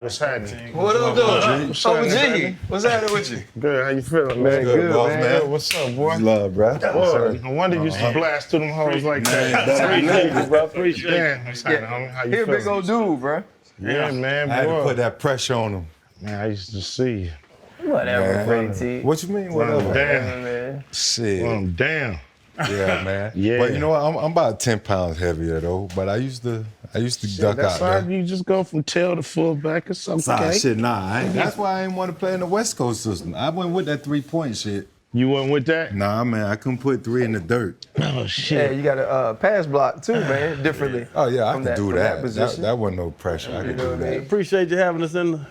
What's happening? What up, though? What's happening, OG, what's happening with you? Good, how you feeling, man? Good, boss, man. What's up, boy? Love, bro. Boy, no wonder you used to blast through them hoes like that. Appreciate you, bro. Appreciate Yeah, what's happening, homie? How you He a feeling? big old dude, bro. Yeah, man, I had to boy. put that pressure on him. Man, I used to see you. Whatever, Freddie T. What you mean, Run whatever? them down. Man. Shit. Run them down. Yeah, man. Yeah. But you know what? I'm about 10 pounds heavier though. But I used to duck That's out why there. you just go from tail to fullback. It's okay. Shit, nah. That's why I didn't want to play in the West Coast system. I went with that 3-point shit. You went with that? Nah, man, I couldn't put 3 in the dirt. Oh, Yeah, shit. you got a pass block too, man, differently. Oh yeah, I From could do from that. position. That wasn't no pressure. I could know do what I that. mean? Appreciate you having us in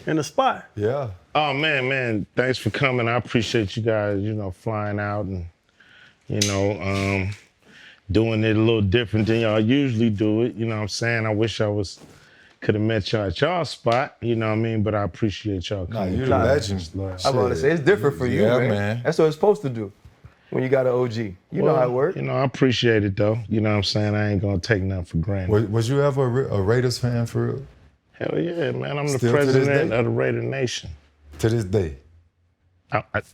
the spot. Yeah. Oh, man, thanks for coming. I appreciate you guys, flying out and, doing it a little different than y'all usually do it. You know what I'm saying? I wish I could have met y'all at y'all spot, you know what I mean? But I appreciate y'all Nah, coming. you're through. the legend. I'm about to say, it's different for you, Yeah, man. man. That's what it's supposed to do when you got an OG. You know how it works. I appreciate it, though. You know what I'm saying? I ain't going to take nothing for granted. Was you ever a Raiders fan for real? Hell yeah, man. I'm the Still to this president day? of the Raider Nation. To this day.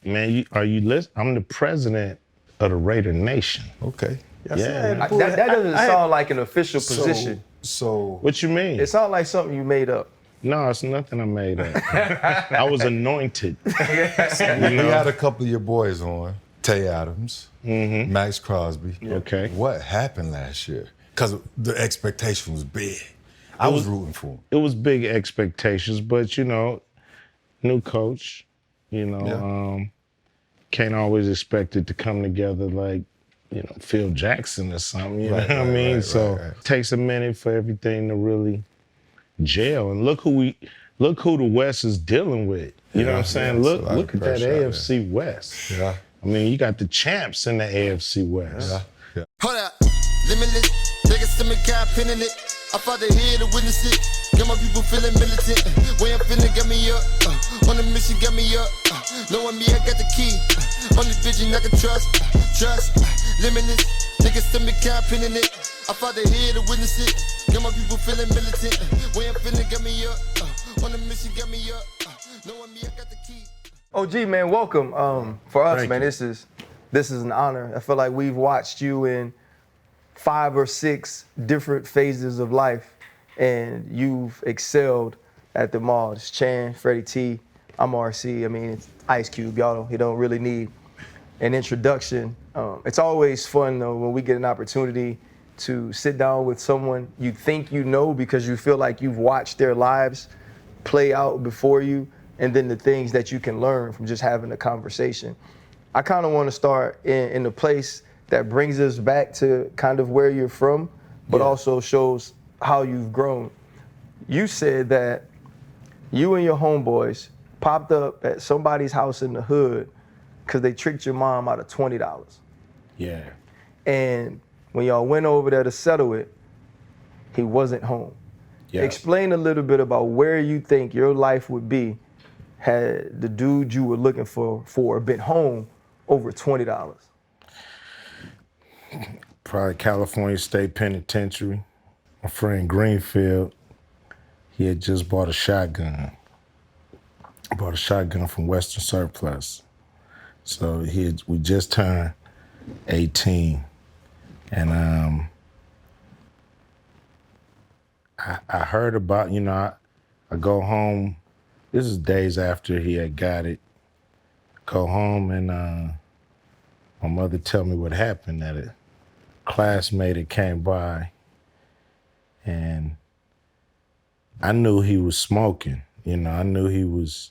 Man, are you listening? I'm the president of the Raider Nation. Okay. Yeah. That doesn't sound like an official position. So What you mean? It sounds like something you made up. No, it's nothing I made up. I was anointed. we had a couple of your boys on. Tay Adams, Max Crosby. Okay. What happened last year? Because the expectation was big. I was rooting for him. It was big expectations, but new coach, can't always expect it to come together like, Phil Jackson or something, you know what I mean? It takes a minute for everything to really gel. And look who the West is dealing with. You know what I'm saying? it's a lot of Look at that pressure out AFC West. Yeah. I mean, you got the champs in the AFC West. Yeah. Hold up, limitless. Niggas to me, can't pinning it. I fought the head to witness it. Got my people feeling militant. Way I'm feeling, got me up. On the mission, got me up. Knowing me, I got the key. Only vision I can trust. Trust, limitless. Niggas to me, can't pinning it. I fought the head to witness it. Got my people feeling militant. Way I'm feeling, got me up. On the mission, got me up. Knowing me, I got the key. OG, man, welcome. For us, Thank man, you. this is an honor. I feel like we've watched you in 5 or 6 different phases of life, and you've excelled at them all. It's Chan, Freddie T, I'm RC. I mean, it's Ice Cube. He don't really need an introduction. It's always fun, though, when we get an opportunity to sit down with someone you think you know because you feel like you've watched their lives play out before you, and then the things that you can learn from just having a conversation. I kind of want to start in the place that brings us back to kind of where you're from, but also shows how you've grown. You said that you and your homeboys popped up at somebody's house in the hood because they tricked your mom out of $20. Yeah. And when y'all went over there to settle it, he wasn't home. Yeah. Explain a little bit about where you think your life would be had the dude you were looking for been home over $20. Probably California State Penitentiary. My friend Greenfield, he had just bought a shotgun. Bought a shotgun from Western Surplus. So we just turned 18. And I heard about, I go home, this is days after he had got it. Go home and my mother tell me what happened, that a classmate that came by and I knew he was smoking. I knew he was,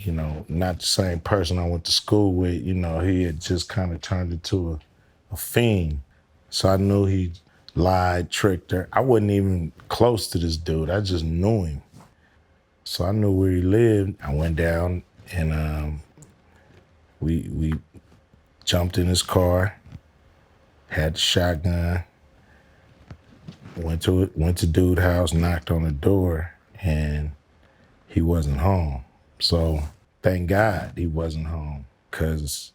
not the same person I went to school with. He had just kind of turned into a fiend. So I knew he lied, tricked her. I wasn't even close to this dude. I just knew him. So I knew where he lived. I went down and we jumped in his car, had the shotgun, went to dude's house, knocked on the door, and he wasn't home. So thank God he wasn't home, because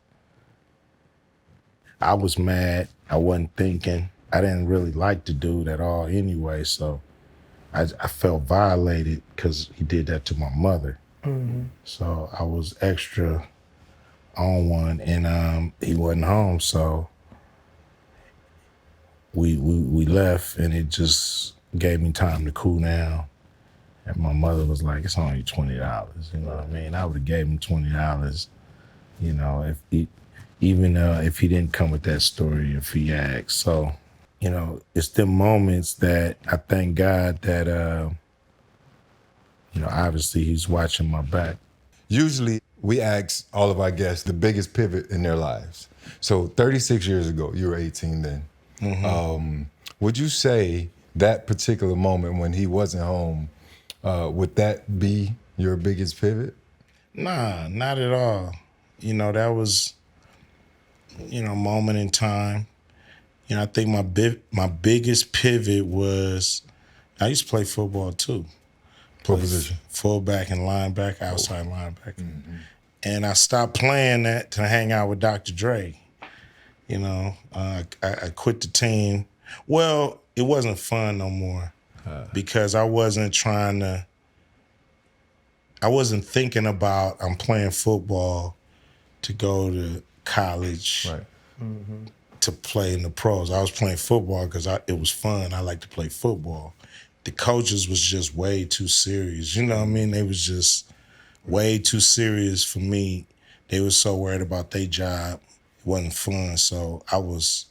I was mad. I wasn't thinking. I didn't really like the dude at all anyway, so I felt violated because he did that to my mother. So I was extra on one, and he wasn't home, so we left, and it just gave me time to cool down. And my mother was like, "It's only $20." You know what I mean? I would have gave him $20. You know, if he didn't come with that story, if he asked. So, you know, it's the moments that I thank God that, you know, obviously he's watching my back. Usually we ask all of our guests the biggest pivot in their lives. So 36 years ago, you were 18 then. Would you say that particular moment when he wasn't home, would that be your biggest pivot? Nah, not at all. You know, that was, you know, moment in time. You know, I think my biggest pivot was, I used to play football too. What position? Fullback and linebacker, outside linebacker. And I stopped playing that to hang out with Dr. Dre. You know, I quit the team. Well, it wasn't fun no more because I wasn't thinking about I'm playing football to go to college to play in the pros. I was playing football because it was fun. I like to play football. The coaches was just way too serious. You know what I mean? They was just way too serious for me. They was so worried about their job. It wasn't fun. So I was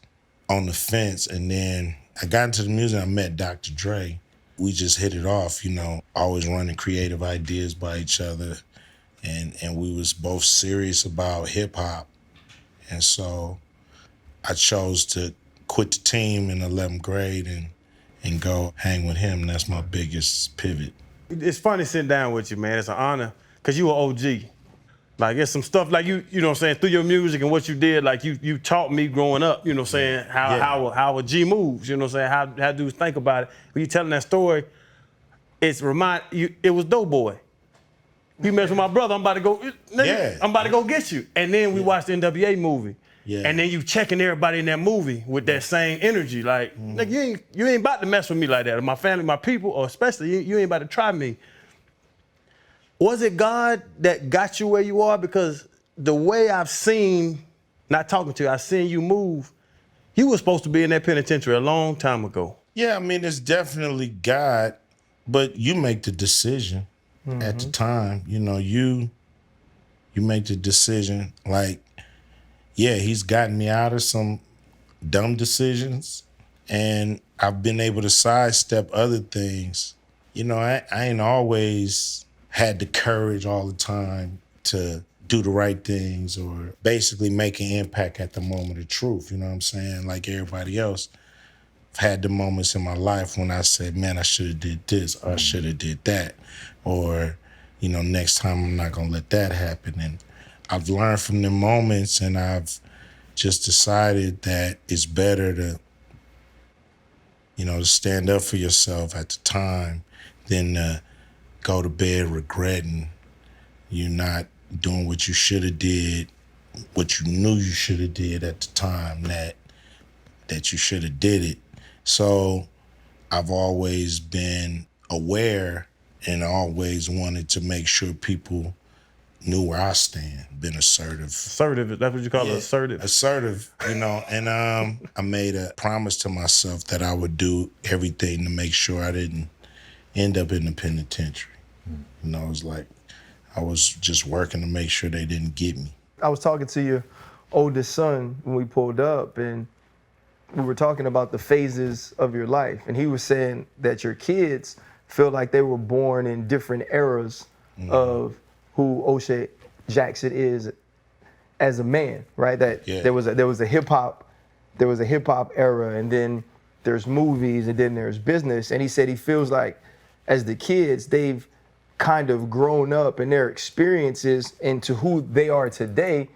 on the fence. And then I got into the music. I met Dr. Dre. We just hit it off, you know, always running creative ideas by each other. And we was both serious about hip hop. And so I chose to quit the team in 11th grade and go hang with him. And that's my biggest pivot. It's funny sitting down with you, man. It's an honor, because you were OG. Like, it's some stuff like you know what I'm saying, through your music and what you did, like you taught me growing up, you know what I'm saying, how a G moves, you know what I'm saying, how dudes think about it. When you telling that story, it was Dope Boy. You mess with my brother, I'm about to go, nigga, I'm about to go get you. And then we watched the NWA movie. Yeah. And then you checking everybody in that movie with that same energy. Like, nigga, you ain't about to mess with me like that. Or my family, my people, or especially, you ain't about to try me. Was it God that got you where you are? Because the way I've seen, not talking to you, I've seen you move, you were supposed to be in that penitentiary a long time ago. Yeah, I mean, it's definitely God, but you make the decision at the time. You know, you make the decision. Like, yeah, he's gotten me out of some dumb decisions, and I've been able to sidestep other things. You know, I ain't always had the courage all the time to do the right things or basically make an impact at the moment of truth. You know what I'm saying? Like everybody else, I've had the moments in my life when I said, man, I should have did this, or I should have did that. Or, you know, next time I'm not gonna let that happen. And I've learned from them moments, and I've just decided that it's better to, you know, to stand up for yourself at the time than go to bed regretting you not doing what you should have did, what you knew you should have did at the time that you should have did it. So I've always been aware and always wanted to make sure people knew where I stand, been assertive. Assertive, that's what you call it, assertive? Assertive, you know, and I made a promise to myself that I would do everything to make sure I didn't end up in the penitentiary. You know, it was like I was just working to make sure they didn't get me. I was talking to your oldest son when we pulled up, and we were talking about the phases of your life. And he was saying that your kids feel like they were born in different eras of who O'Shea Jackson is as a man, right? That there was a hip hop era, and then there's movies, and then there's business. And he said he feels like as the kids, they've kind of grown up, and their experiences into who they are today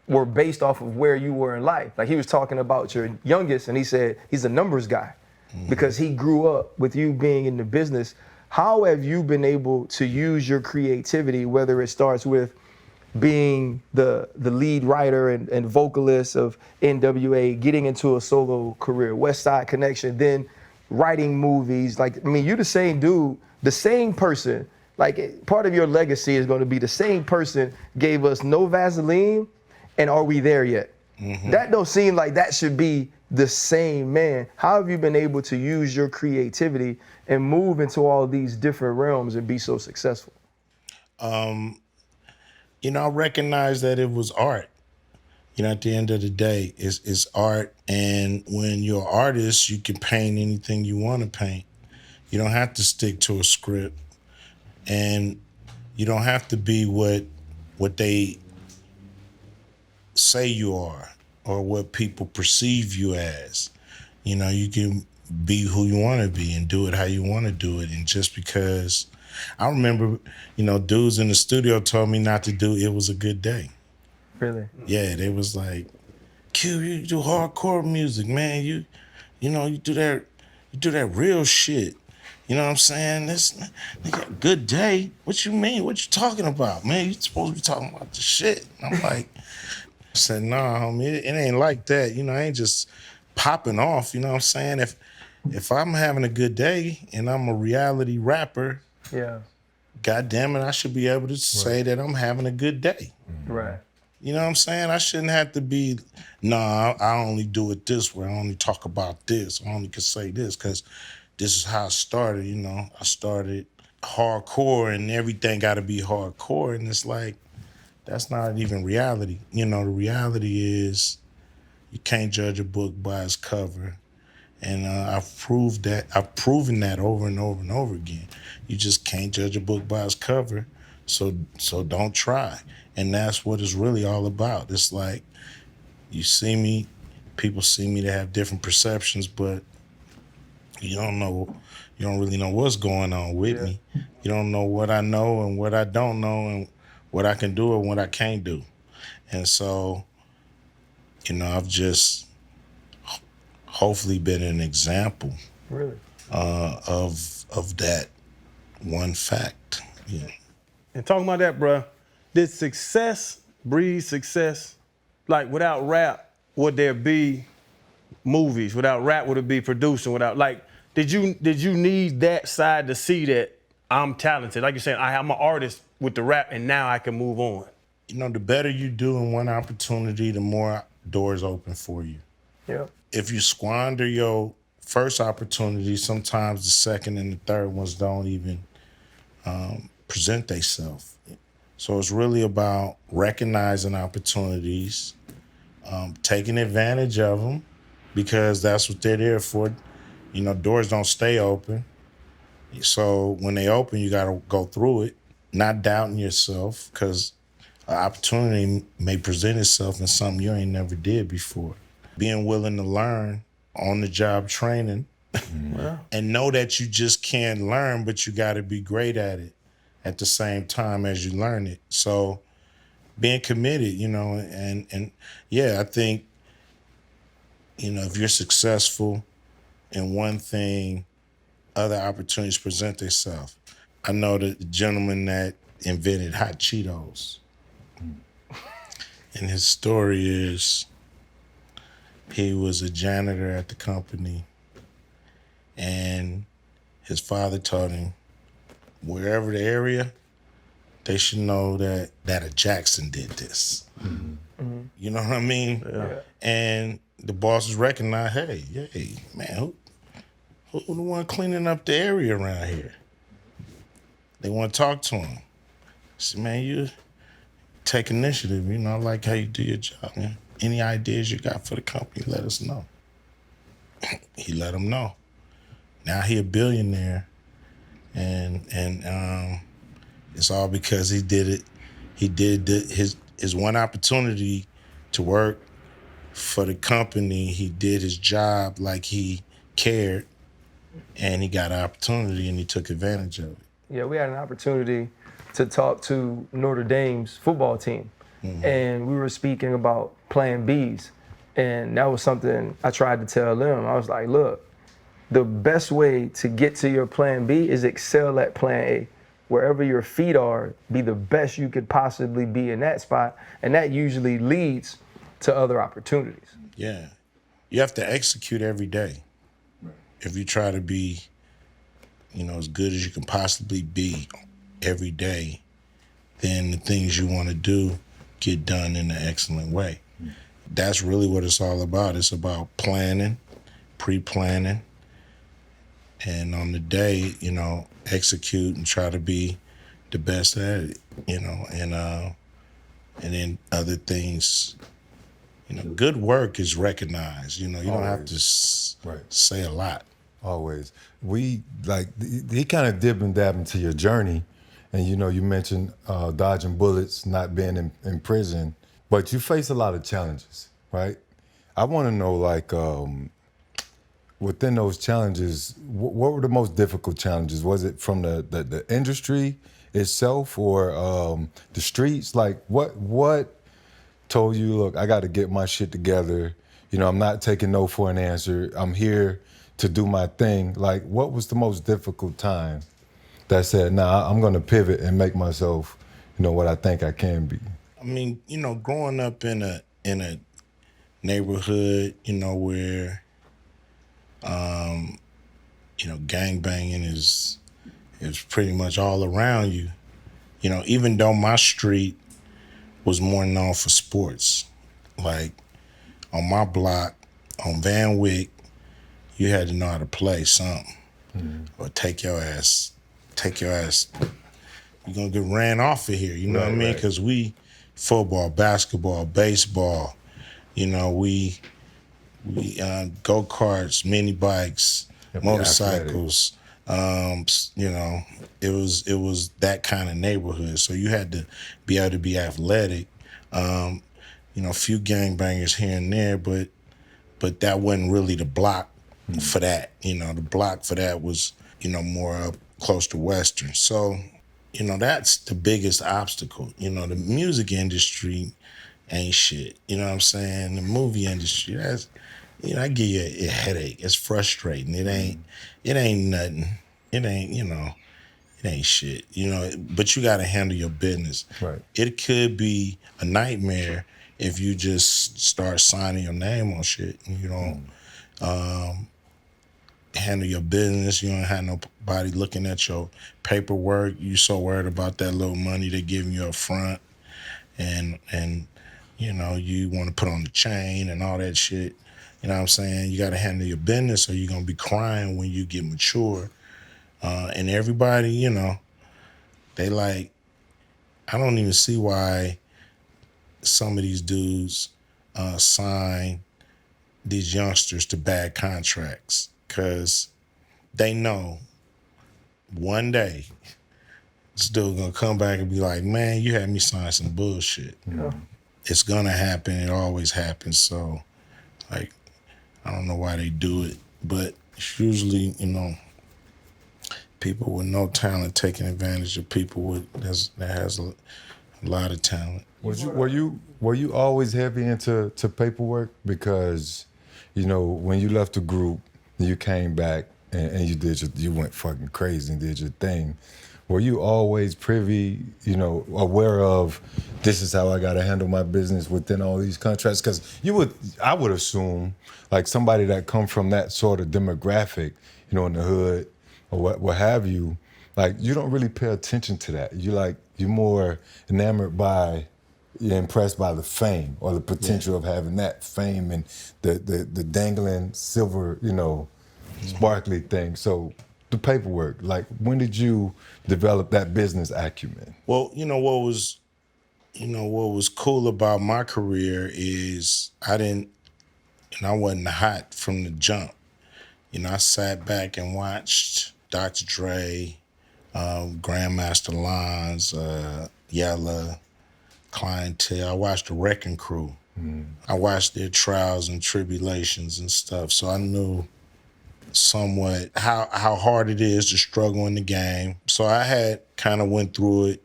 were based off of where you were in life. Like, he was talking about your youngest, and he said he's a numbers guy because he grew up with you being in the business. How have you been able to use your creativity, whether it starts with being the lead writer and vocalist of NWA, getting into a solo career, West Side Connection, then writing movies. Like, I mean, you the same dude, the same person. Like, part of your legacy is going to be the same person gave us No Vaseline and Are We There Yet? That don't seem like that should be the same man. How have you been able to use your creativity and move into all these different realms and be so successful? You know, I recognize that it was art. You know, at the end of the day, it's art. And when you're an artist, you can paint anything you want to paint. You don't have to stick to a script. And you don't have to be what they say you are or what people perceive you as. You know, you can be who you want to be and do it how you want to do it. And just because I remember, you know, dudes in the studio told me not to do It Was a Good Day. Really? Yeah, they was like, Q, you do hardcore music, man. You know, you do that real shit. You know what I'm saying? This nigga, Good Day? What you mean? What you talking about, man? You supposed to be talking about the shit. And I'm like, I said, nah, homie, it ain't like that. You know, I ain't just popping off. You know what I'm saying? If I'm having a good day and I'm a reality rapper, Yeah. God damn it, I should be able to say that I'm having a good day. Right. You know what I'm saying? I shouldn't have to be, nah, I only do it this way. I only talk about this. I only can say this because this is how I started, you know. I started hardcore and everything got to be hardcore. And it's like, that's not even reality. You know, the reality is you can't judge a book by its cover. And I've proven that over and over and over again. You just can't judge a book by its cover, so don't try. And that's what it's really all about. It's like, you see me, people see me to have different perceptions, but you don't really know what's going on with me. You don't know what I know and what I don't know and what I can do and what I can't do. And so, you know, I've just hopefully been an example Really? of that one fact. Yeah. And talking about that, bruh, did success breed success? Like, without rap, would there be movies? Without rap, would it be producing? Without, like, did you need that side to see that I'm talented? Like you're saying, I'm an artist with the rap, and now I can move on. You know, the better you do in one opportunity, the more doors open for you. Yeah. If you squander your first opportunity, sometimes the second and the third ones don't even present themselves. So it's really about recognizing opportunities, taking advantage of them, because that's what they're there for. You know, doors don't stay open. So when they open, you got to go through it, not doubting yourself, because an opportunity may present itself in something you ain't never did before. Being willing to learn, on-the-job training, and know that you just can't learn, but you got to be great at it at the same time as you learn it. So being committed, you know, and yeah, I think, you know, if you're successful in one thing, other opportunities present themselves. I know the gentleman that invented hot Cheetos. And his story is, he was a janitor at the company, and his father told him, wherever the area, they should know that a Jackson did this. Mm-hmm. You know what I mean? Yeah. And the bosses recognized, hey, man, who the one cleaning up the area around here? They want to talk to him. I said, man, you take initiative. You know, I like how you do your job, man. Any ideas you got for the company, let us know. He let him know. Now he a billionaire, and it's all because he did it. He did his one opportunity to work for the company. He did his job like he cared, and he got an opportunity, and he took advantage of it. Yeah, we had an opportunity to talk to Notre Dame's football team. Mm-hmm. And we were speaking about plan Bs. And that was something I tried to tell them. I was like, look, the best way to get to your plan B is excel at plan A. Wherever your feet are, be the best you could possibly be in that spot. And that usually leads to other opportunities. Yeah. You have to execute every day. if you try to be, as good as you can possibly be every day, then the things you want to do get done in an excellent way. That's really what it's all about. It's about planning, pre-planning, and on the day, execute and try to be the best at it, and then other things, good work is recognized. You don't have to say a lot. Always. He kind of dib and dab into your journey. And, you mentioned dodging bullets, not being in prison. But you face a lot of challenges, right? I want to know, within those challenges, what were the most difficult challenges? Was it from the industry itself or the streets? Like, what told you, look, I got to get my shit together. I'm not taking no for an answer. I'm here to do my thing. Like, what was the most difficult time that said, nah, I'm going to pivot and make myself, what I think I can be? I mean, growing up in a neighborhood, where, gang banging is pretty much all around you. Even though my street was more known for sports, like on my block, on Van Wyck, you had to know how to play something, or take your ass. You're gonna get ran off of here. You know what I mean? Because we football, basketball, baseball. We go karts, mini bikes, motorcycles. It was that kind of neighborhood. So you had to be able to be athletic. A few gangbangers here and there, but that wasn't really the block for that. The block for that was, more up close to Western. So, that's the biggest obstacle. The music industry ain't shit. You know what I'm saying? The movie industry, that's, I give you a headache. It's frustrating. It ain't nothing. It ain't, it ain't shit. But you gotta handle your business. Right. It could be a nightmare if you just start signing your name on shit and you don't handle your business. You don't have nobody looking at your paperwork. You so worried about that little money they're giving you up front, and you want to put on the chain and all that shit. You know what I'm saying? You got to handle your business or you're going to be crying when you get mature. And everybody, they like, I don't even see why some of these dudes sign these youngsters to bad contracts, because they know one day this dude gonna come back and be like, man, you had me sign some bullshit. Yeah. It's gonna happen. It always happens. So, like, I don't know why they do it, but it's usually, people with no talent taking advantage of people that has a lot of talent. Were you always heavy into paperwork? Because, when you left the group, you came back and you went fucking crazy and did your thing. Were you always privy, aware of this is how I got to handle my business within all these contracts? Because I would assume, like, somebody that come from that sort of demographic, in the hood or what have you, like, you don't really pay attention to that. You're more enamored by, you're impressed by the fame or the potential of having that fame and the dangling silver, sparkly thing. So the paperwork, like, when did you develop that business acumen? Well, what was cool about my career is I wasn't hot from the jump. I sat back and watched Dr. Dre, Grandmaster Lines, Yella, Clientele. I watched the Wrecking Crew. I watched their trials and tribulations and stuff. So I knew somewhat how hard it is to struggle in the game. So I had kind of went through it.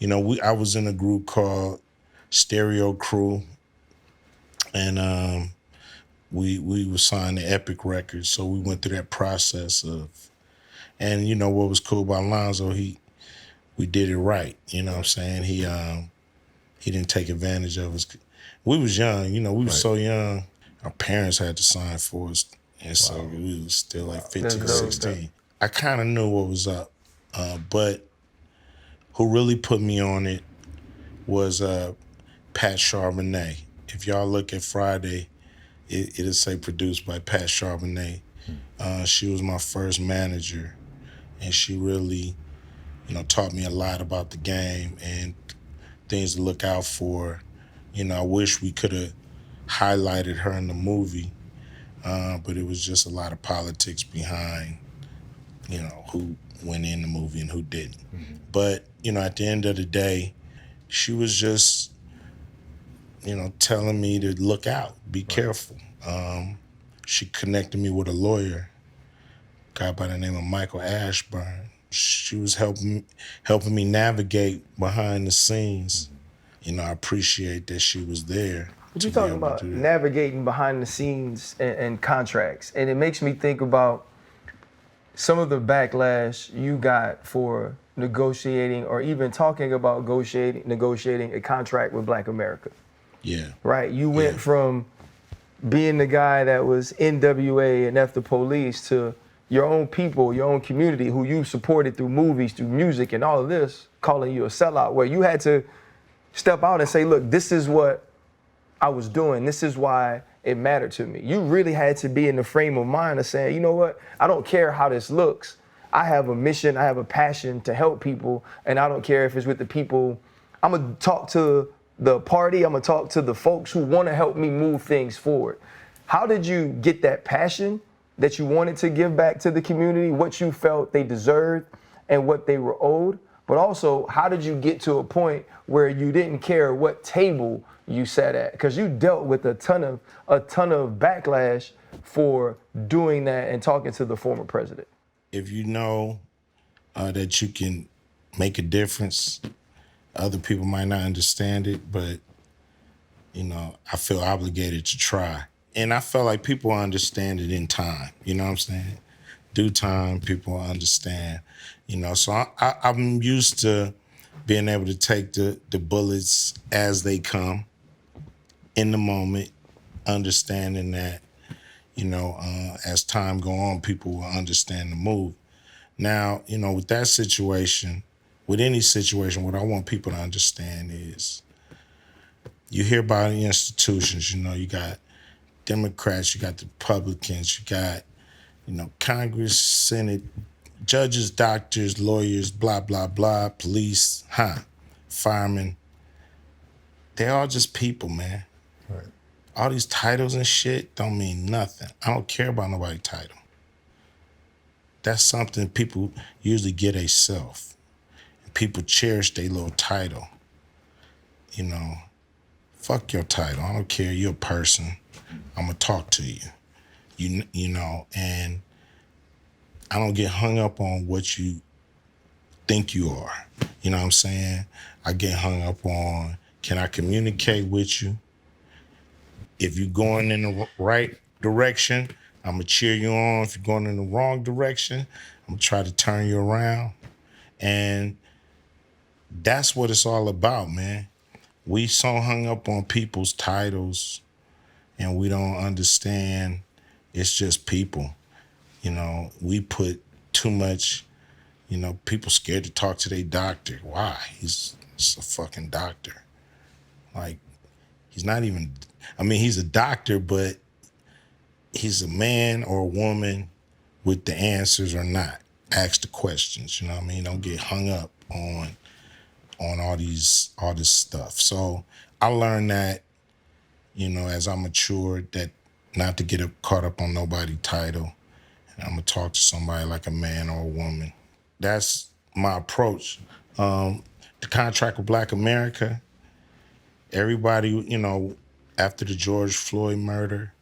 I was in a group called Stereo Crew, and we were signed to Epic Records. So we went through that process of, and what was cool about Lonzo, we did it right. You know what I'm saying? He didn't take advantage of us. We was young, we was so young. Our parents had to sign for us. And so we was still like 15, That's dope. 16. I kind of knew what was up, but who really put me on it was Pat Charbonnet. If y'all look at Friday, it'll say produced by Pat Charbonnet. She was my first manager, and she really, taught me a lot about the game and things to look out for. I wish we could have highlighted her in the movie, but it was just a lot of politics behind, who went in the movie and who didn't. But, at the end of the day, she was just, telling me to look out, be careful. She connected me with a lawyer, a guy by the name of Michael Ashburn. She was helping me navigate behind the scenes. I appreciate that she was there. What you talking about navigating behind the scenes and contracts, and it makes me think about some of the backlash you got for negotiating or even talking about negotiating a contract with Black America. Yeah. Right? You went from being the guy that was NWA and F the police to your own people, your own community who you supported through movies, through music and all of this, calling you a sellout, where you had to step out and say, look, this is what I was doing. This is why it mattered to me. You really had to be in the frame of mind of saying, you know what? I don't care how this looks. I have a mission, I have a passion to help people, and I don't care if it's with the people. I'm gonna talk to the party, I'm gonna talk to the folks who wanna help me move things forward. How did you get that passion that you wanted to give back to the community, what you felt they deserved and what they were owed? But also, how did you get to a point where you didn't care what table you sat at? Because you dealt with a ton of backlash for doing that and talking to the former president. If you know that you can make a difference, other people might not understand it, but, I feel obligated to try. And I felt like people understand it in time, you know what I'm saying? Due time, people understand, So I'm used to being able to take the bullets as they come in the moment, understanding that, as time go on, people will understand the move. Now, with that situation, with any situation, what I want people to understand is you hear about the institutions, you got Democrats, you got the Republicans, you got, Congress, Senate, judges, doctors, lawyers, blah, blah, blah, police, firemen. They're all just people, man. Right. All these titles and shit don't mean nothing. I don't care about nobody's title. That's something people usually get a self. People cherish their little title. Fuck your title. I don't care. You're a person. I'm gonna talk to you. And I don't get hung up on what you think you are. You know what I'm saying? I get hung up on, can I communicate with you? If you're going in the right direction, I'm gonna cheer you on. If you're going in the wrong direction, I'm gonna try to turn you around. And that's what it's all about, man. We so hung up on people's titles and we don't understand it's just people. We put too much, people scared to talk to their doctor. Why? He's a fucking doctor. Like, he's not even, he's a doctor, but he's a man or a woman with the answers or not. Ask the questions, Don't get hung up on all this stuff. So I learned that, as I matured, that not to get caught up on nobody's title. And I'm gonna talk to somebody like a man or a woman. That's my approach. The contract with Black America, everybody, after the George Floyd murder,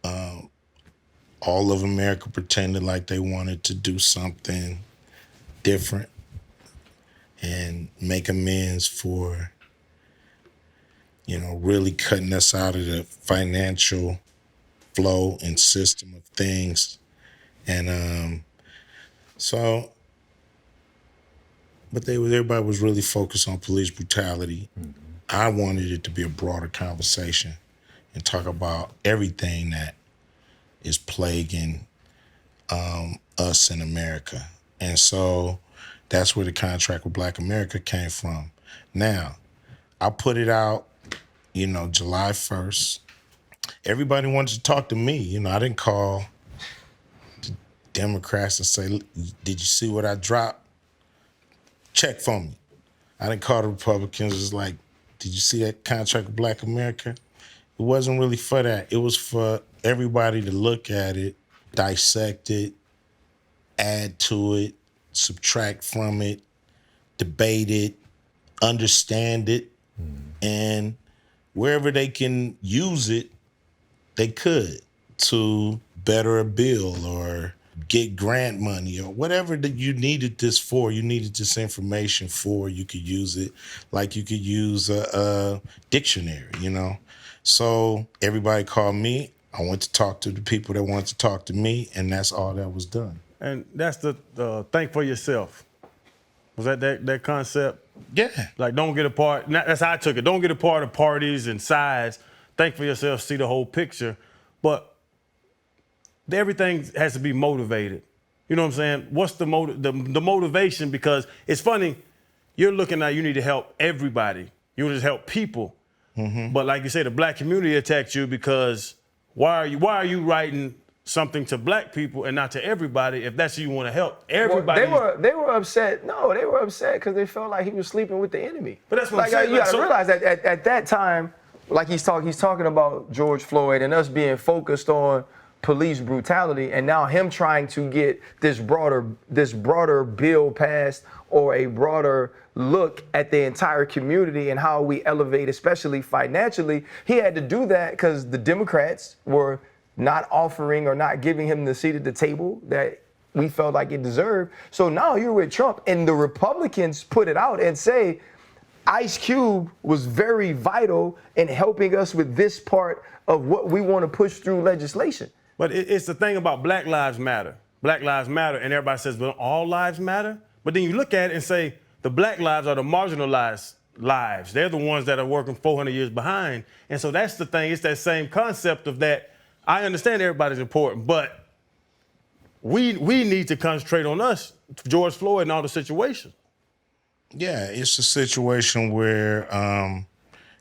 all of America pretended like they wanted to do something different and make amends for, really cutting us out of the financial flow and system of things. And but everybody was really focused on police brutality. Mm-hmm. I wanted it to be a broader conversation and talk about everything that is plaguing us in America. And so that's where the contract with Black America came from. Now, I put it out, July 1st. Everybody wanted to talk to me. I didn't call the Democrats and say, did you see what I dropped? Check for me. I didn't call the Republicans. It was like, did you see that contract with Black America? It wasn't really for that. It was for everybody to look at it, dissect it, add to it, subtract from it, debate it, understand it, and wherever they can use it, they could to better a bill or get grant money or whatever that you needed this for. You needed this information for. You could use it like you could use a dictionary, So everybody called me. I went to talk to the people that wanted to talk to me, and that's all that was done. And that's the think for yourself. Was that concept? Yeah. Like, don't get a part. That's how I took it. Don't get a part of parties and sides. Think for yourself, see the whole picture. But everything has to be motivated. You know what I'm saying? What's the motivation? Because it's funny, you're looking at you need to help everybody. You want to help people. Mm-hmm. But like you say, the Black community attacked you because why are you writing something to Black people and not to everybody if that's who you want to help? Everybody. Well, they were upset. No, they were upset because they felt like he was sleeping with the enemy. But that's what I'm saying. You got to realize that at that time, like he's talking about George Floyd and us being focused on police brutality, and now him trying to get this broader bill passed or a broader look at the entire community and how we elevate, especially financially. He had to do that because the Democrats were not offering or not giving him the seat at the table that we felt like it deserved. So now you're with Trump, and the Republicans put it out and say, Ice Cube was very vital in helping us with this part of what we want to push through legislation. But it's the thing about Black Lives Matter. Black Lives Matter, and everybody says, well, all lives matter? But then you look at it and say, the Black lives are the marginalized lives. They're the ones that are working 400 years behind. And so that's the thing. It's that same concept of that. I understand everybody's important, but we need to concentrate on us, George Floyd and all the situations. Yeah, it's a situation where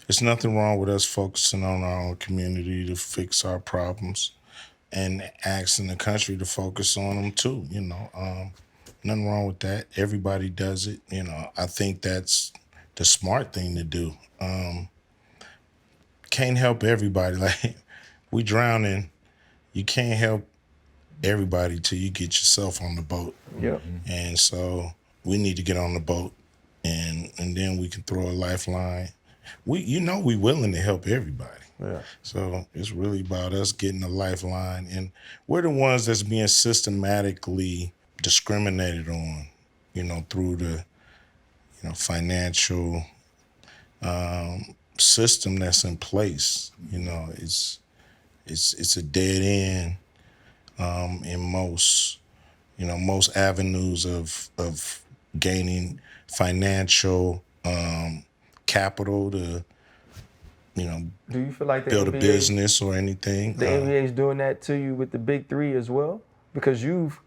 there's nothing wrong with us focusing on our own community to fix our problems and asking the country to focus on them too, Nothing wrong with that. Everybody does it, I think that's the smart thing to do. Can't help everybody. Like, we drowning. You can't help everybody till you get yourself on the boat. Yep. And so we need to get on the boat, and then we can throw a lifeline. We willing to help everybody. Yeah. So it's really about us getting a lifeline, and we're the ones that's being systematically discriminated on, through the, financial system that's in place. It's a dead end in most avenues of gaining financial capital to, do you feel like build a business or anything. The NBA is doing that to you with the Big 3 as well? Because you've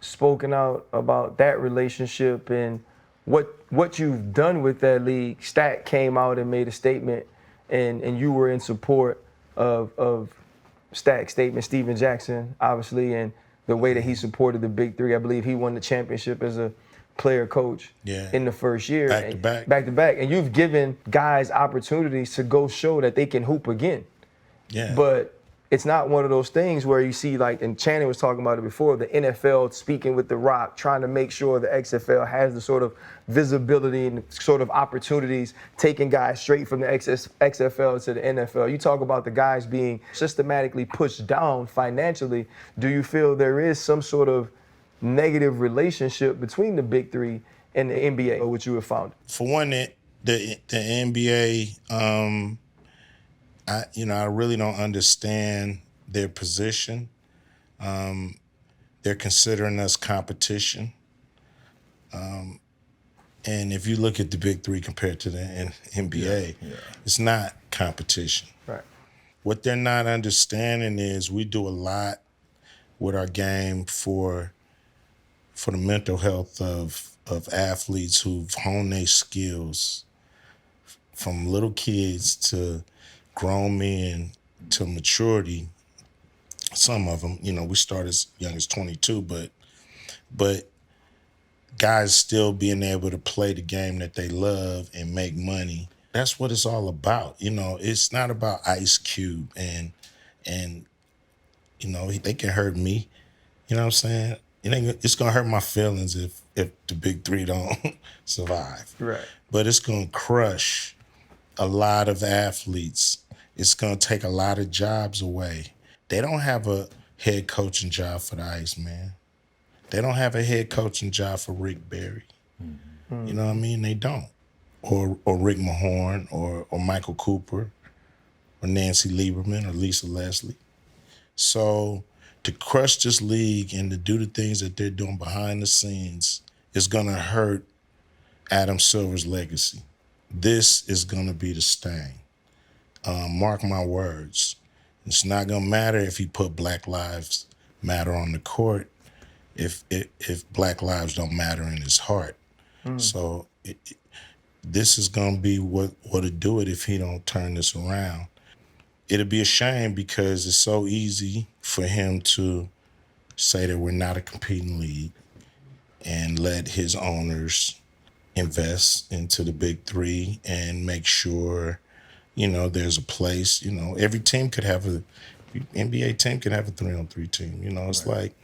spoken out about that relationship and what you've done with that league. Stat came out and made a statement, and you were in support of Stat's statement, Steven Jackson, obviously, and the way that he supported the Big 3. I believe he won the championship as a player coach in the first year. Back to back. And you've given guys opportunities to go show that they can hoop again. Yeah. But it's not one of those things where you see, like, and Channing was talking about it before, the NFL speaking with The Rock, trying to make sure the XFL has the sort of visibility and sort of opportunities, taking guys straight from the XFL to the NFL. You talk about the guys being systematically pushed down financially. Do you feel there is some sort of negative relationship between the Big 3 and the NBA, or what you have found? For one, the NBA, I really don't understand their position. They're considering us competition. And if you look at the Big 3 compared to the NBA, it's not competition. Right. what they're not understanding is we do a lot with our game for the mental health of athletes who've honed their skills from little kids to grown men to maturity. Some of them, we start as young as 22, but guys still being able to play the game that they love and make money. That's what it's all about. It's not about Ice Cube and they can hurt me. You know what I'm saying? It's gonna hurt my feelings if the Big 3 don't survive. Right. But it's gonna crush a lot of athletes. It's gonna take a lot of jobs away. They don't have a head coaching job for the Iceman. They don't have a head coaching job for Rick Barry. Mm-hmm. You know what I mean? They don't. Or Rick Mahorn or Michael Cooper or Nancy Lieberman or Lisa Leslie. So to crush this league and to do the things that they're doing behind the scenes is gonna hurt Adam Silver's legacy. This is gonna be the stain. Mark my words. It's not gonna matter if he put Black Lives Matter on the court if Black lives don't matter in his heart. So this is gonna be what'll do it if he don't turn this around. It'll be a shame because it's so easy for him to say that we're not a competing league and let his owners invest into the Big 3 and make sure, there's a place. Every team could have NBA team could have a 3-on-3 team. It's right. Like,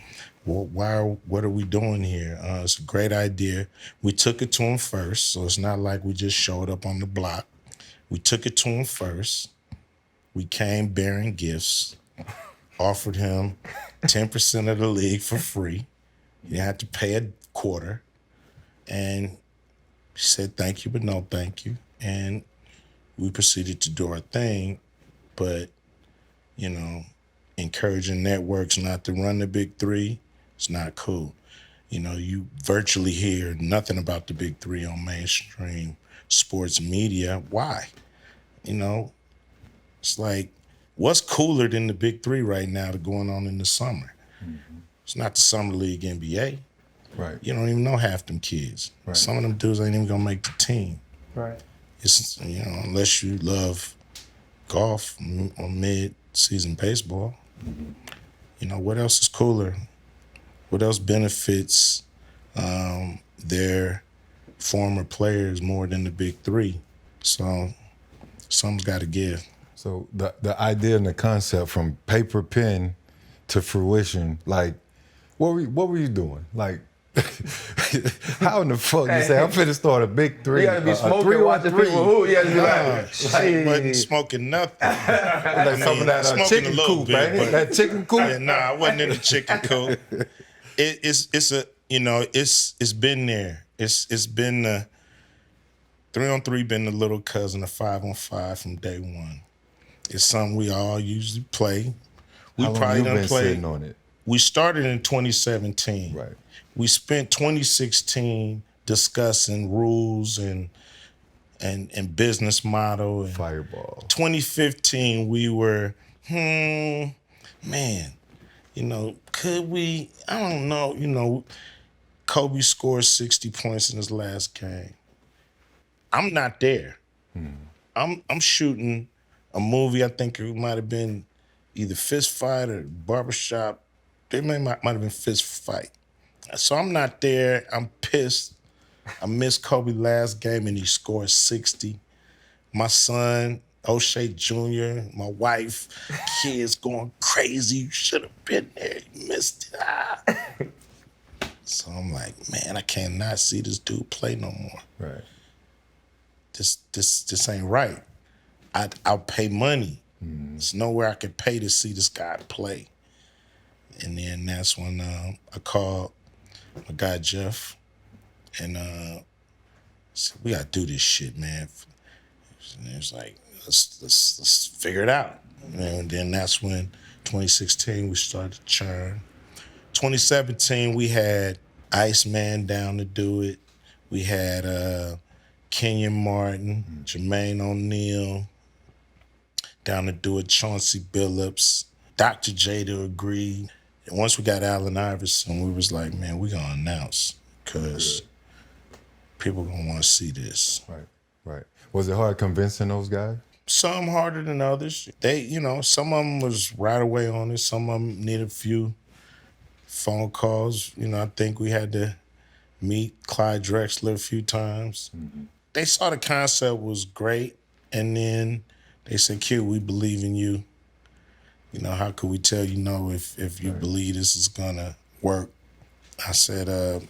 well, what are we doing here? It's a great idea. We took it to him first, so it's not like we just showed up on the block. We took it to him first. We came bearing gifts, offered him 10% of the league for free. You had to pay a quarter. And he said thank you, but no thank you. And we proceeded to do our thing, but, encouraging networks not to run the Big 3, it's not cool. You virtually hear nothing about the Big 3 on mainstream sports media. Why? It's like, what's cooler than the Big 3 right now that's going on in the summer? Mm-hmm. It's not the Summer League NBA. Right. You don't even know half them kids. Right. Some of them dudes ain't even gonna make the team. Right. It's, unless you love golf or mid-season baseball. Mm-hmm. What else is cooler? What else benefits their former players more than the Big 3? So something's got to give. So the idea and the concept from paper pen to fruition, like, what were you doing? Like, how in the fuck you say I'm finna start a Big 3? You gotta be smoking, watching people who. You gotta be I wasn't smoking nothing. Like some of that chicken coop, man. That chicken coop. Yeah, I wasn't in the chicken coop. It's been there. It's been the 3-on-3 been the little cousin of 5-on-5 from day one. It's something we all usually play. How long you been sitting on it? We started in 2017. Right. We spent 2016 discussing rules and business model. And Fireball. 2015 we were, could we? I don't know. Kobe scored 60 points in his last game. I'm not there. I'm shooting a movie. I think it might have been either Fist Fight or Barbershop. Might have been Fist Fight. So I'm not there. I'm pissed. I missed Kobe's last game and he scored 60. My son, O'Shea Jr., my wife, kids going crazy. You should have been there. You missed it. So I'm like, man, I cannot see this dude play no more. Right. This ain't right. I'll pay money. There's nowhere I could pay to see this guy play. And then that's when I called my guy Jeff and said, we gotta do this shit, man. And it was like, let's figure it out. And then that's when 2016 we started to churn. 2017 we had Iceman down to do it. We had Kenyon Martin, Jermaine O'Neal, down to do it. Chauncey Billups, Dr. Jada agreed. And once we got Allen Iverson, we was like, man, we gonna announce because people gonna want to see this. Right. Was it hard convincing those guys? Some harder than others. They, you know, some of them was right away on it. Some of them needed a few phone calls. You know, I think we had to meet Clyde Drexler a few times. Mm-hmm. They saw the concept was great, and then they said, Q, we believe in you. You know, how could we tell you no if you believe this is gonna work? I said,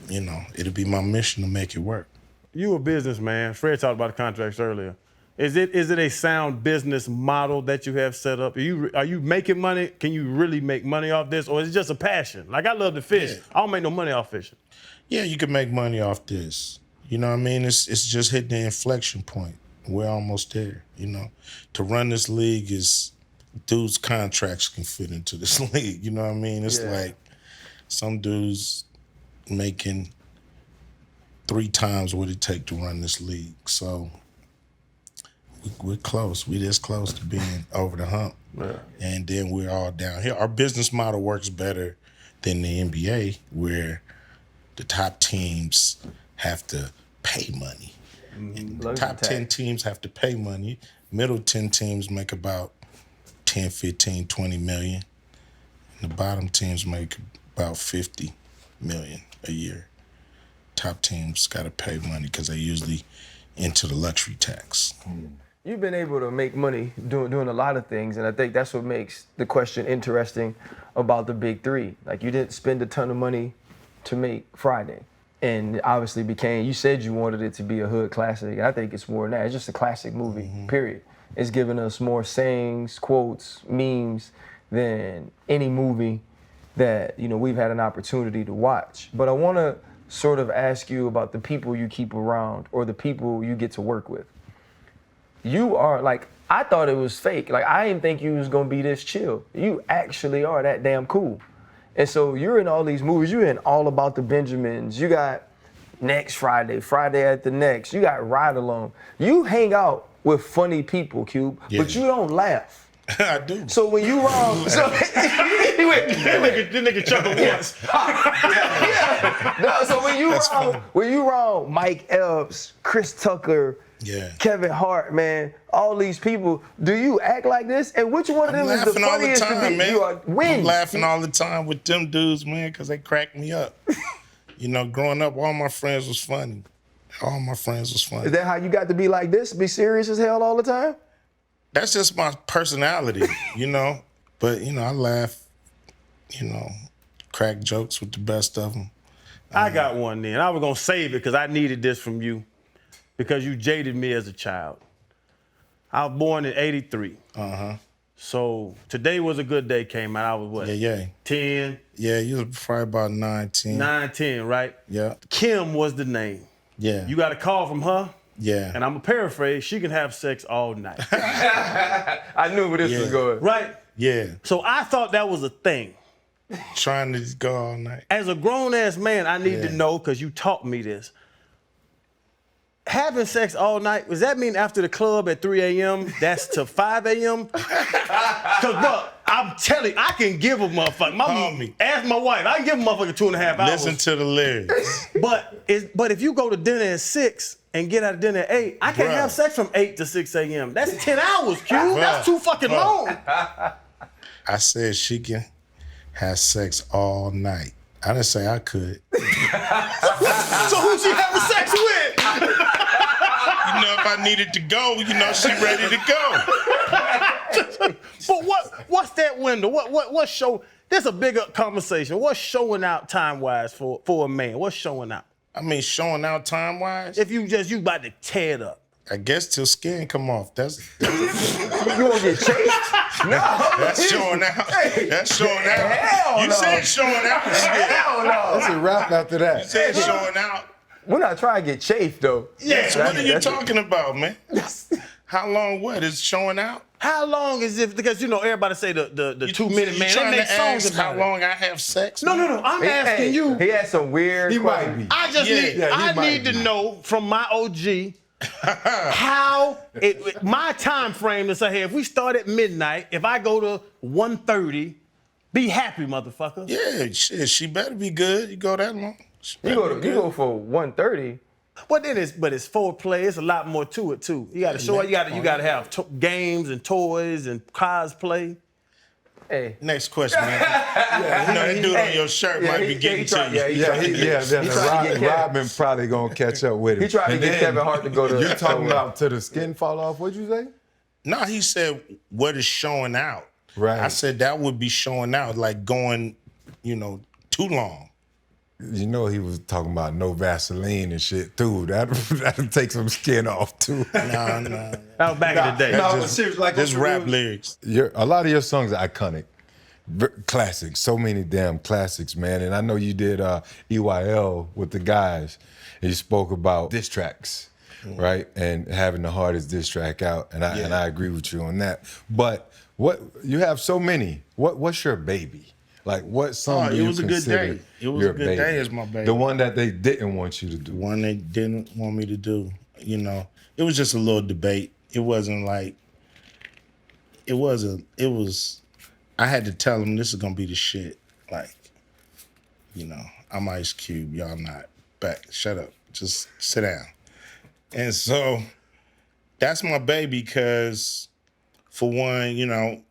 you know, it'll be my mission to make it work. You a businessman. Fred talked about the contracts earlier. Is it a sound business model that you have set up? Are you making money? Can you really make money off this, or is it just a passion? Like, I love to fish. Yeah. I don't make no money off fishing. Yeah, you can make money off this. You know what I mean? It's just hitting the inflection point. We're almost there. You know, to run this league is dudes' contracts can fit into this league. You know what I mean? It's like some dudes making 3 times what it take to run this league. So we're close. We're this close to being over the hump. Yeah. And then we're all down here. Our business model works better than the NBA, where the top teams have to pay money. And the top 10 teams have to pay money. Middle 10 teams make about 10, 15, 20 million. And the bottom teams make about 50 million a year. Top teams got to pay money because they usually into the luxury tax. You've been able to make money doing a lot of things, and I think that's what makes the question interesting about the Big 3. Like, you didn't spend a ton of money to make Friday, and it obviously became, you said you wanted it to be a hood classic, and I think it's more than that. It's just a classic movie, period. It's given us more sayings, quotes, memes than any movie that, you know, we've had an opportunity to watch. But I want to sort of ask you about the people you keep around or the people you get to work with. You are, like, I thought it was fake. Like, I didn't think you was gonna be this chill. You actually are that damn cool. And so you're in all these movies. You're in All About the Benjamins. You got Next Friday, Friday at the Next. You got Ride Along. You hang out with funny people, Cube, but you don't laugh. I do. So when you wrong, so this nigga chuckled once. No, so when you wrong, Mike Epps, Chris Tucker, Kevin Hart, man, all these people, do you act like this? And which one of them is the funniest all the time, to be? Man. You are wins. I'm laughing all the time with them dudes, man, because they crack me up. You know, growing up, all my friends was funny. All my friends was funny. Is that how you got to be like this? Be serious as hell all the time? That's just my personality, you know. But, you know, I laugh, you know, crack jokes with the best of them. I got one then. I was going to save it because I needed this from you because you jaded me as a child. I was born in 83. So Today Was a Good Day came out. I was what? 10? Yeah, you was probably about 9, 10. 9, 10, right? Yeah. Kim was the name. Yeah. You got a call from her? Yeah. And I'm going to paraphrase, she can have sex all night. I knew where this was going. Right? Yeah. So I thought that was a thing. Trying to just go all night. As a grown-ass man, I need to know, because you taught me this. Having sex all night, does that mean after the club at 3 a.m., that's to 5 a.m.? Because, bro, I'm telling you, I can give a motherfucker. Ask my wife, I can give a motherfucker 2.5 hours. Listen to the lyrics. But if you go to dinner at 6 and get out of dinner at 8, I can't have sex from 8 to 6 a.m. That's 10 hours, Q. That's too fucking long. I said she can have sex all night. I didn't say I could. So who she having sex with? You know, if I needed to go, you know, she ready to go. But what's that window? What show? There's a bigger conversation. What's showing out time-wise for a man? What's showing out? I mean, showing out time-wise? If you about to tear it up. I guess till skin come off. That's you gonna get chased? No. That's showing out. That's showing out. Hell You no. said showing out. Hell no. That's a wrap after that. You said showing out. We're not trying to get chafed, though. Yes, what are you talking about, man? How long what? Is showing out? How long is it? Because, you know, everybody say the 2-minute man. They make songs about how long I have sex? No. I'm asking you. He had some weird He might be. I need to know from my OG, My time frame is ahead. If we start at midnight, if I go to 1:30, be happy, motherfucker. Yeah, shit, she better be good. You go that long. You go for 1:30. Well, then it's foreplay. It's a lot more to it too. You got to show it. You got to have games and toys and cosplay. Hey. Next question, man. That dude on your shirt might be getting to you. Rodman probably gonna catch up with him. He tried to get Kevin Hart to go to. You talking about till the skin fall off? What'd you say? No, he said what is showing out. Right. I said that would be showing out, like going, too long. You know he was talking about no Vaseline and shit too. That'll take some skin off too. No. That was back in the day. No, seriously, like Just rap lyrics. A lot of your songs are iconic, classics. So many damn classics, man. And I know you did EYL with the guys, and you spoke about diss tracks, right? And having the hardest diss track out, and I agree with you on that. But what you have so many. What's your baby? Like, what song do you consider a good day. It was a good baby? day as my baby. The one that they didn't want you to do. The one they didn't want me to do. It was just a little debate. It wasn't like, I had to tell them this is going to be the shit. Like, I'm Ice Cube, y'all not. Back, shut up, just sit down. And so, that's my baby because, for one,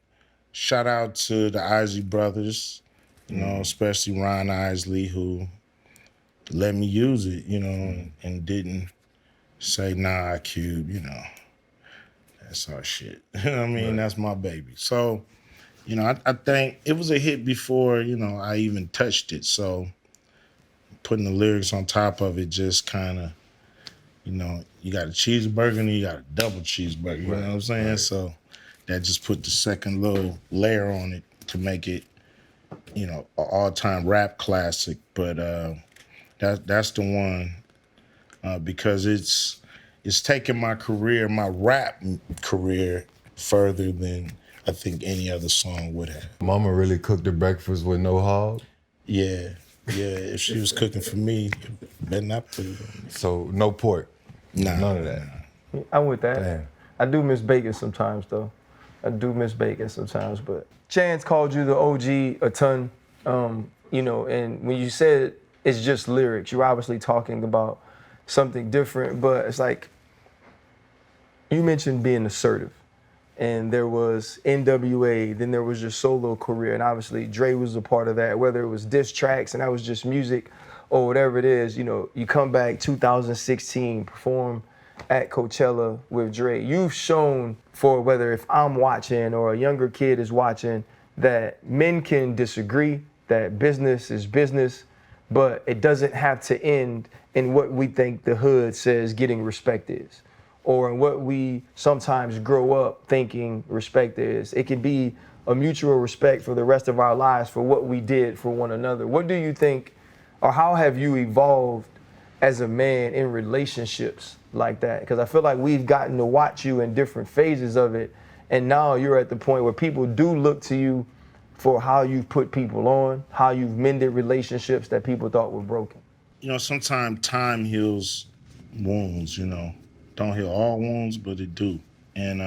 shout out to the Isley brothers, especially Ron Isley, who let me use it, and didn't say, nah, Cube, that's our shit. You know what I mean? Right. That's my baby. So, I think it was a hit before, I even touched it. So putting the lyrics on top of it just kind of, you got a cheeseburger and you got a double cheeseburger, you know what I'm saying? Right. So that just put the second little layer on it to make it, an all-time rap classic. But that's the one because it's taken my career, my rap career, further than I think any other song would have. Mama really cooked the breakfast with no hog? Yeah. If she was cooking for me, better not put it on me. So no pork? Nah, none of that? I'm with that. Damn. I do miss bacon sometimes, though. But Chance called you the OG a ton, and when you said it's just lyrics, you're obviously talking about something different, but it's like, you mentioned being assertive, and there was NWA, then there was your solo career, and obviously Dre was a part of that, whether it was diss tracks and that was just music or whatever it is, you come back 2016, perform at Coachella with Dre. You've shown, for whether if I'm watching or a younger kid is watching, that men can disagree, that business is business, but it doesn't have to end in what we think the hood says getting respect is, or in what we sometimes grow up thinking respect is. It can be a mutual respect for the rest of our lives for what we did for one another. What do you think, or how have you evolved as a man in relationships like that? Because I feel like we've gotten to watch you in different phases of it, and now you're at the point where people do look to you for how you've put people on, how you've mended relationships that people thought were broken. Sometimes time heals wounds, Don't heal all wounds, but it do. And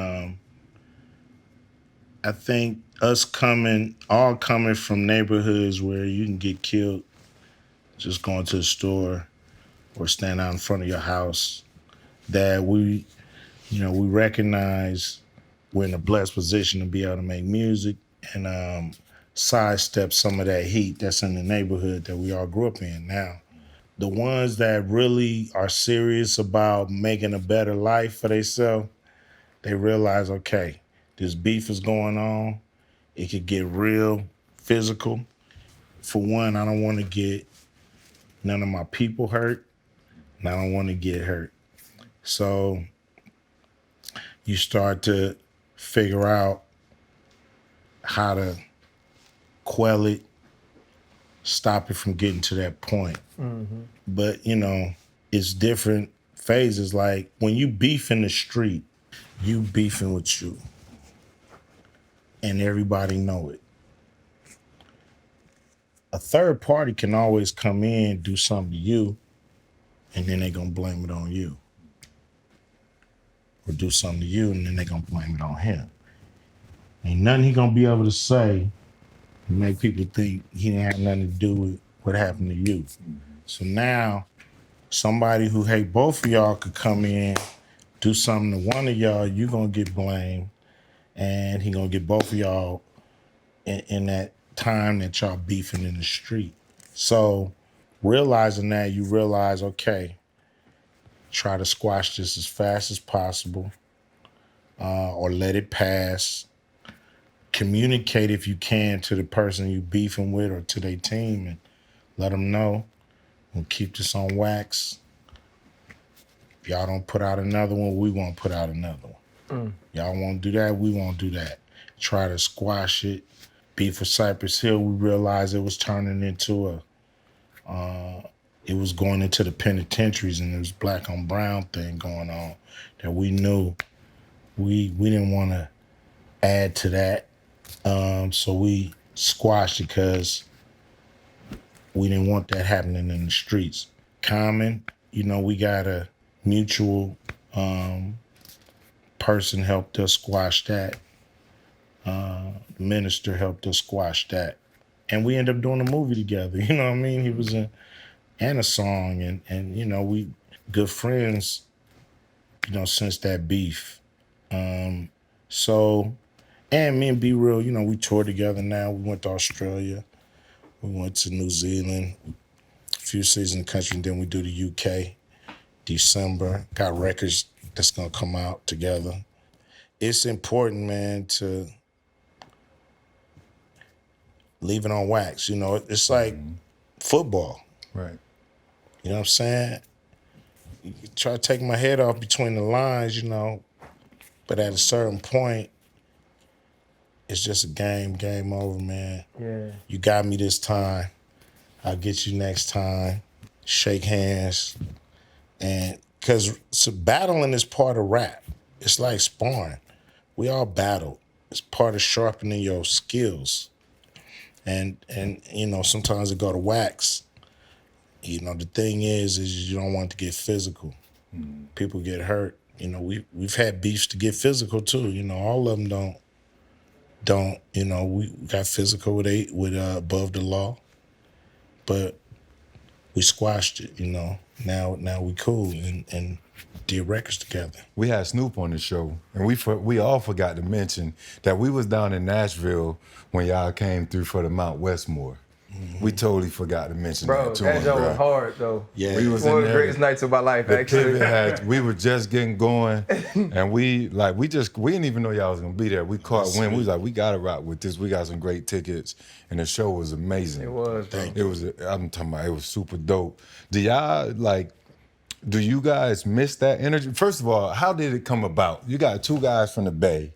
I think us coming from neighborhoods where you can get killed just going to the store or stand out in front of your house, that we recognize we're in a blessed position to be able to make music and sidestep some of that heat that's in the neighborhood that we all grew up in. Now, the ones that really are serious about making a better life for themselves, they realize, okay, this beef is going on. It could get real physical. For one, I don't want to get none of my people hurt, and I don't want to get hurt. So you start to figure out how to quell it, stop it from getting to that point. Mm-hmm. But, it's different phases. Like when you beef in the street, you beefing with you. And everybody know it. A third party can always come in, do something to you, and then they gonna blame it on you. or do something to you, and then they gonna blame it on him. Ain't nothing he gonna be able to say to make people think he didn't have nothing to do with what happened to you. So now, somebody who hate both of y'all could come in, do something to one of y'all, you gonna get blamed, and he gonna get both of y'all in that time that y'all beefing in the street. So realizing that, you realize, okay, try to squash this as fast as possible, or let it pass. Communicate if you can to the person you beefing with or to their team and let them know. We'll keep this on wax. If y'all don't put out another one, we won't put out another one. Y'all won't do that, we won't do that. Try to squash it. Beef with Cypress Hill, we realized it was turning into it was going into the penitentiaries, and there was black on brown thing going on that we knew we didn't want to add to that. So we squashed it because we didn't want that happening in the streets. Common, we got a mutual person helped us squash that. The minister helped us squash that. And we ended up doing a movie together, you know what I mean? He was in, and a song, and we good friends, since that beef. So, and me and Be Real, we toured together now. We went to Australia. We went to New Zealand, a few cities in the country, and then we do the UK. December, got records that's gonna come out together. It's important, man, to leave it on wax. It's like football. Right. You know what I'm saying? You try to take my head off between the lines, but at a certain point, it's just a game over, man. Yeah. You got me this time. I'll get you next time. Shake hands. And because battling is part of rap. It's like sparring. We all battle. It's part of sharpening your skills. And sometimes it go to wax. The thing is you don't want it to get physical. People get hurt. We've had beefs to get physical too. All of them don't. We got physical with Above the Law, but we squashed it. Now we cool and did records together. We had Snoop on the show, and we all forgot to mention that we was down in Nashville when y'all came through for the Mount Westmore. We totally forgot to mention that too. That joke was hard though. Yeah, we was One in of the there. greatest nights of my life, The actually. pivot we were just getting going, and we didn't even know y'all was gonna be there. We caught wind. We was like, we gotta rock with this. We got some great tickets, and the show was amazing. It was. Bro. It was. I'm talking about. It was super dope. Do you guys miss that energy? First of all, how did it come about? You got two guys from the Bay,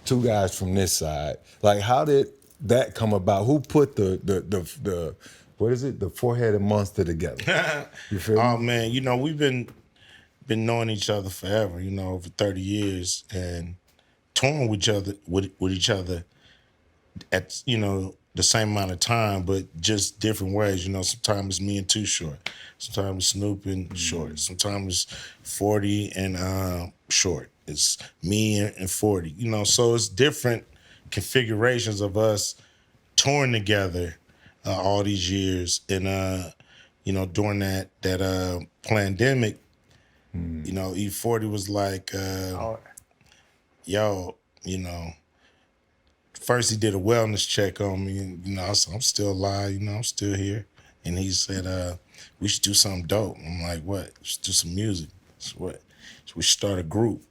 two guys from this side. Like, how did that come about? Who put the what is it? The four-headed monster together. You feel Oh me? man, we've been knowing each other forever, over 30 years, and touring with each other at the same amount of time, but just different ways. Sometimes it's me and Too Short, sometimes it's Snoop and Short, sometimes it's 40 and Short. It's me and 40. So it's different configurations of us touring together all these years, and during that pandemic, E40 was like, yo, first he did a wellness check on me, and I said, I'm still alive, I'm still here, and he said, we should do something dope. I'm like, what? Let's do some music. So what? So we start a group.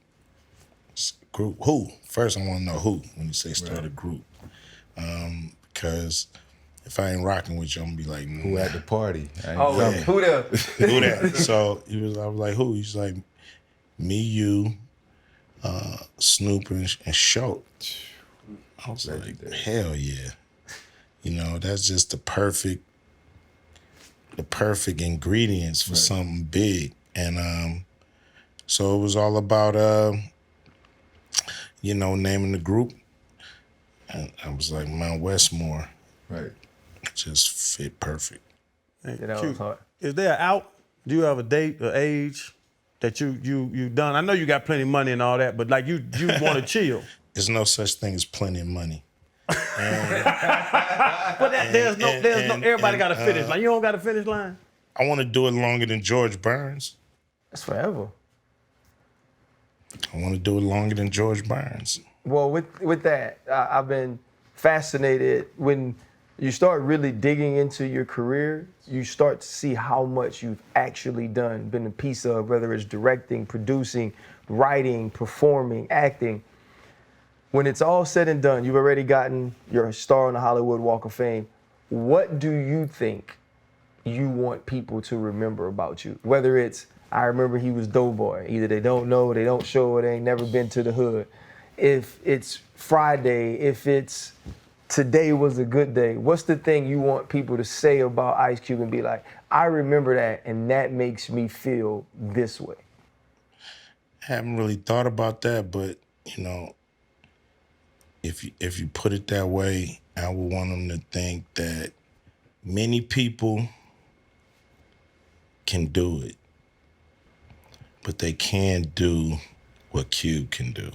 Group who? First, I want to know who when you say start a group, because if I ain't rocking with you, I'm gonna be like, Who at the party? Who the? who that? So I was like, who? He's like, me, you, Snoop, and Shoat. I was like, hell yeah. That's just the perfect ingredients for something big. And so it was all about naming the group. And I was like, Mount Westmore. Right. Just fit perfect. Hey, Yeah, that Q, was hard. Is there out? Do you have a date or age that you done? I know you got plenty of money and all that, but like you want to chill. There's no such thing as plenty of money. But there's no everybody got a finish line. You don't got a finish line. I want to do it longer than George Burns. That's forever. I want to do it longer than George Burns. Well, with that, I've been fascinated when you start really digging into your career, you start to see how much you've actually done, been a piece of, whether it's directing, producing, writing, performing, acting. When it's all said and done, you've already gotten your star on the Hollywood Walk of Fame. What do you think you want people to remember about you? Whether it's, I remember he was Doughboy. Either they don't know, they don't show, or they ain't never been to the hood. If it's Friday, if it's today was a good day, what's the thing you want people to say about Ice Cube and be like, I remember that and that makes me feel this way? I haven't really thought about that, but, you know, if you put it that way, I would want them to think that many people can do it, but they can't do what Cube can do.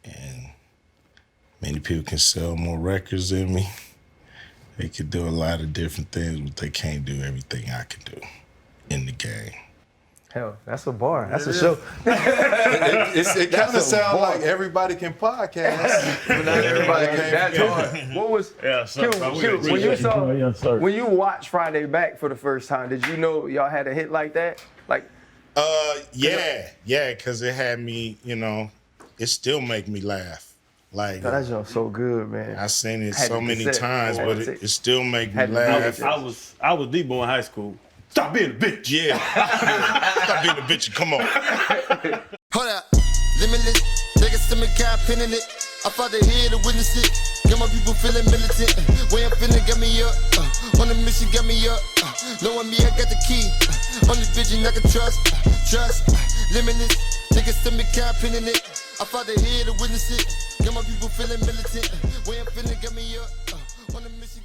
And many people can sell more records than me. They can do a lot of different things, but they can't do everything I can do in the game. Hell, that's a bar. That's a show. It kind of sounds like everybody can podcast, but not everybody can. That's hard. What was when you watched Friday Back for the first time? Did you know y'all had a hit like that? Like, yeah, because it had me. You know, it still make me laugh. Like, that joke's so good, man. I seen it so many times, but it still make me laugh. I was Debo in high school. Stop being a bitch. Yeah. Stop being a bitch and come on. Hold up, limitless. Take a stomach, got pinning it. I fought the head to witness it. Got my people feeling militant. Way I'm feeling got me up. On the mission got me up. Knowing me, I got the key. Only vision I can trust. Trust, limitless. Take a stomach, got pinning it. I fought the head to witness it. Got my people feeling militant. Way I'm feeling got me up. On the mission.